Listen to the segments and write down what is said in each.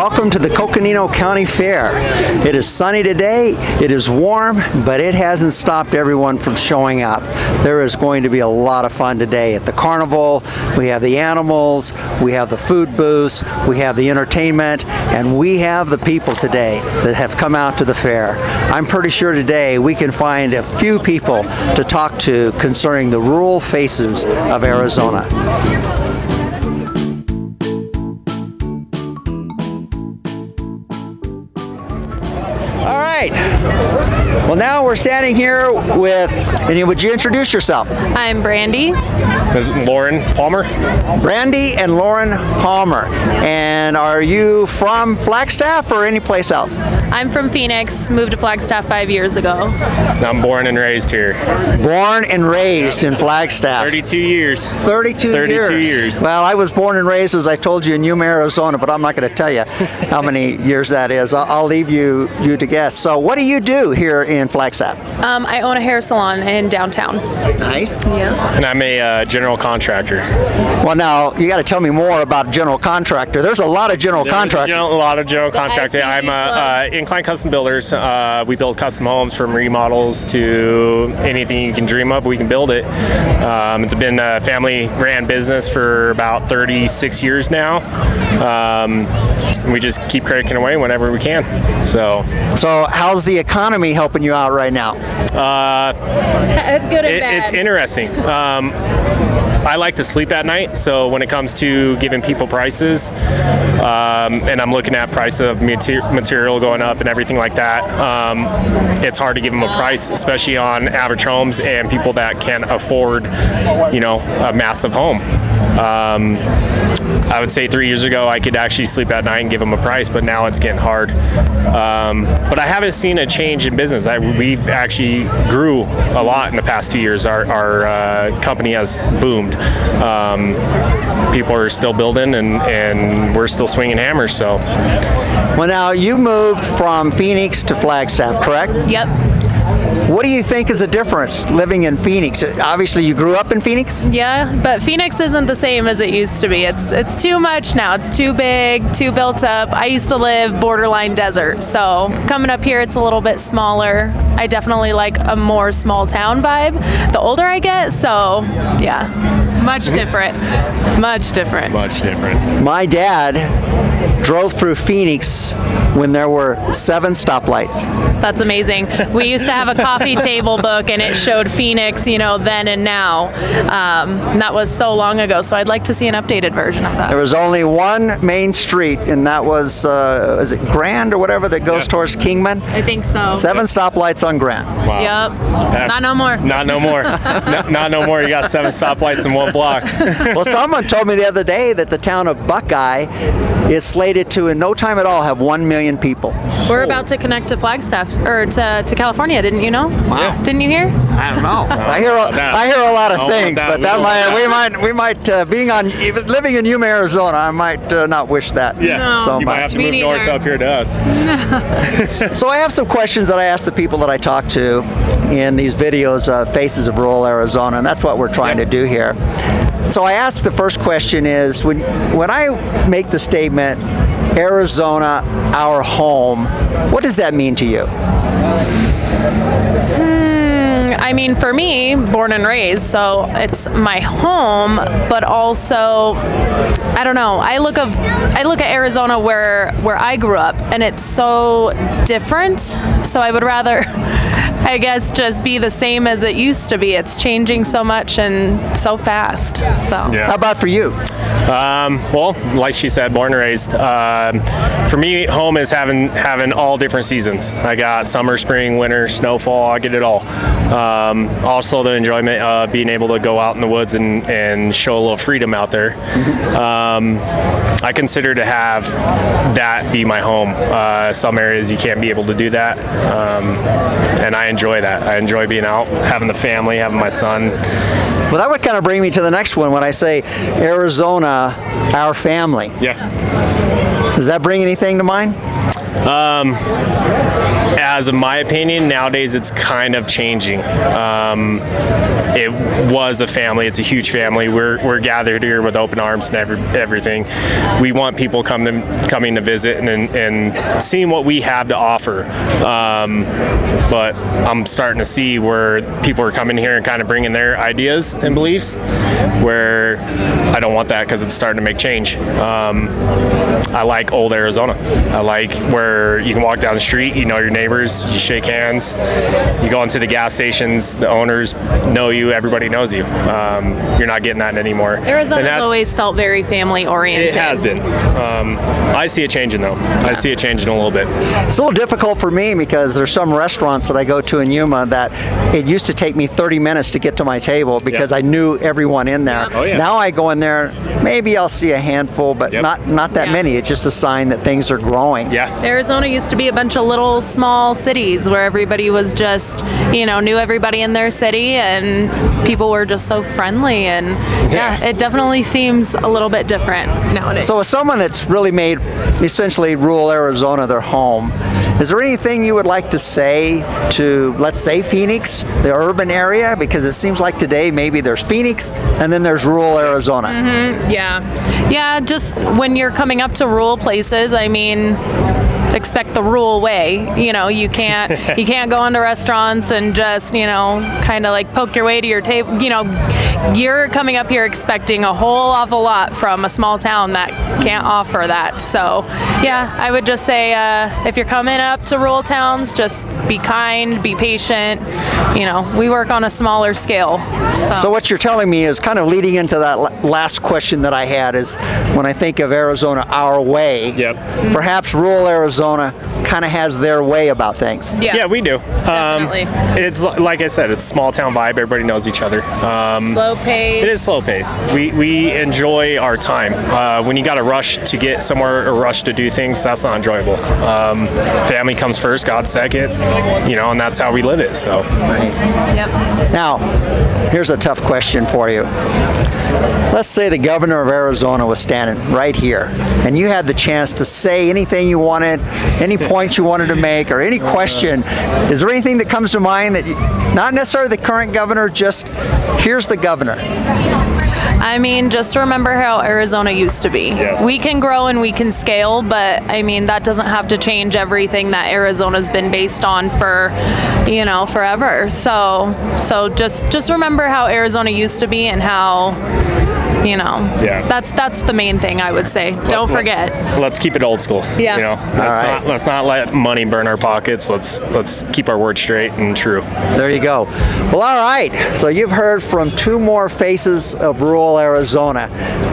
welcome to the Coconino County Fair. It is sunny today, it is warm, but it hasn't stopped everyone from showing up. There is going to be a lot of fun today at the carnival. We have the animals, we have the food booths, we have the entertainment, and we have the people today that have come out to the fair. I'm pretty sure today we can find a few people to talk to concerning the rural faces of Arizona. All right. Well, now we're standing here with, and would you introduce yourself? I'm Brandy. This is Lauren Palmer. Brandy and Lauren Palmer. And are you from Flagstaff or any place else? I'm from Phoenix, moved to Flagstaff 5 years ago. I'm born and raised here. Born and raised in Flagstaff. 32 years. 32 years. Well, I was born and raised, as I told you, in Yuma, Arizona, but I'm not going to tell you how many years that is. I'll leave you to guess. So what do you do here in Flagstaff? I own a hair salon in downtown. Nice. Yeah. And I'm a general contractor. Well, now, you got to tell me more about general contractor. There's a lot of general contractors. A lot of general contracting. I'm Incline Custom Builders. We build custom homes from remodels to anything you can dream of. We can build it. It's been a family-ran business for about 36 years now. We just keep cranking away whenever we can. So how's the economy helping you out right now? It's good and bad. It's interesting. I like to sleep at night, so when it comes to giving people prices, and I'm looking at price of material going up and everything like that, it's hard to give them a price, especially on average homes and people that can afford, a massive home. I would say 3 years ago I could actually sleep at night and give them a price, but now it's getting hard. But I haven't seen a change in business. We've actually grew a lot in the past 2 years. Our company has boomed. People are still building and we're still swinging hammers. So. Well, now you moved from Phoenix to Flagstaff, correct? Yep. What do you think is the difference living in Phoenix? Obviously, you grew up in Phoenix? Yeah, but Phoenix isn't the same as it used to be. It's too much now. It's too big, too built up. I used to live borderline desert, so coming up here, it's a little bit smaller. I definitely like a more small town vibe the older I get, so yeah, much different. Much different. Much different. My dad drove through Phoenix when there were 7 stoplights. That's amazing. We used to have a coffee table book and it showed Phoenix, then and now. And that was so long ago, so I'd like to see an updated version of that. There was only one main street, and that was, is it Grand or whatever that goes towards Kingman? I think so. 7 stoplights on Grand. Wow. Yep. Not no more. Not no more. Not no more. You got 7 stoplights in one block. Well, someone told me the other day that the town of Buckeye is slated to, in no time at all, have 1 million people. We're about to connect to Flagstaff, or to California, didn't you know? Wow. Didn't you hear? I don't know. I hear a lot of things, but we might even living in Yuma, Arizona, I might not wish that. Yeah. No. So You much. might have to Me move neither. north up here to us. So I have some questions that I ask the people that I talk to in these videos, Faces of Rural Arizona, and that's what we're trying to do here. So I ask, the first question is, when I make the statement, Arizona, our home, what does that mean to you? I mean, for me, born and raised, so it's my home, but also, I don't know. I look at Arizona where I grew up, and it's so different. So I would rather, I guess, just be the same as it used to be. It's changing so much and so fast. So. Yeah. How about for you? Well, like she said, born and raised. For me, home is having all different seasons. I got summer, spring, winter, snowfall. I get it all. Also, the enjoyment of being able to go out in the woods and show a little freedom out there. I consider to have that be my home. Some areas you can't be able to do that, and I enjoy that. I enjoy being out, having the family, having my son. Well, that would kind of bring me to the next one when I say Arizona, our family. Yeah. Does that bring anything to mind? As of my opinion, nowadays it's kind of changing. It was a family. It's a huge family. We're gathered here with open arms and everything. We want people coming to visit and seeing what we have to offer. But I'm starting to see where people are coming here and kind of bringing their ideas and beliefs, where I don't want that because it's starting to make change. I like old Arizona. I like where you can walk down the street, you know your neighbors, you shake hands, you go into the gas stations, the owners know you, everybody knows you. You're not getting that anymore. Arizona's always felt very family oriented. It has been. I see it changing though. I see it changing a little bit. It's a little difficult for me because there's some restaurants that I go to in Yuma that it used to take me 30 minutes to get to my table because I knew everyone in there. Oh, yeah. Now I go in there, maybe I'll see a handful, but not that many. It's just a sign that things are growing. Yeah. Arizona used to be a bunch of little small cities where everybody was just, knew everybody in their city and people were just so friendly, and it definitely seems a little bit different nowadays. So as someone that's really made essentially rural Arizona their home, is there anything you would like to say to, let's say, Phoenix, the urban area? Because it seems like today maybe there's Phoenix and then there's rural Arizona. Mm-hmm. Yeah, just when you're coming up to rural places, I mean, expect the rural way. You can't go into restaurants and just, kind of like poke your way to your table. You're coming up here expecting a whole awful lot from a small town that can't offer that. So, I would just say if you're coming up to rural towns, just be kind, be patient. We work on a smaller scale. So what you're telling me is kind of leading into that last question that I had is when I think of Arizona our way, perhaps rural Arizona kind of has their way about things. Yeah, we do. Definitely. It's like I said, it's a small town vibe. Everybody knows each other. Slow pace. It is slow pace. We enjoy our time. When you got to rush to get somewhere or rush to do things, that's not enjoyable. Family comes first, God second, and that's how we live it. So. Yep. Now, here's a tough question for you. Let's say the governor of Arizona was standing right here, and you had the chance to say anything you wanted, any point you wanted to make, or any question. Is there anything that comes to mind that, not necessarily the current governor, just here's the governor? I mean, just remember how Arizona used to be. Yes. We can grow and we can scale, but I mean, that doesn't have to change everything that Arizona's been based on for, forever. So just remember how Arizona used to be and how, that's the main thing I would say. Don't forget. Let's keep it old school. Yeah. Let's not let money burn our pockets. Let's keep our word straight and true. There you go. Well, all right. So you've heard from two more faces of rural Arizona,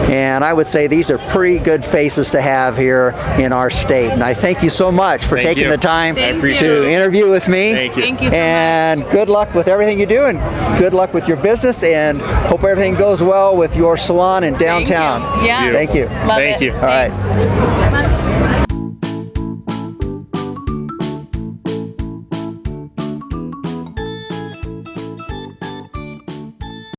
and I would say these are pretty good faces to have here in our state. And I thank you so much for taking the time to interview with me. Thank you. Thank you so and good luck with everything you do, and good luck with your business, and hope everything goes well with your salon in downtown. Thank you. Yeah. Thank you. Love Thank it. you. All right. Thanks.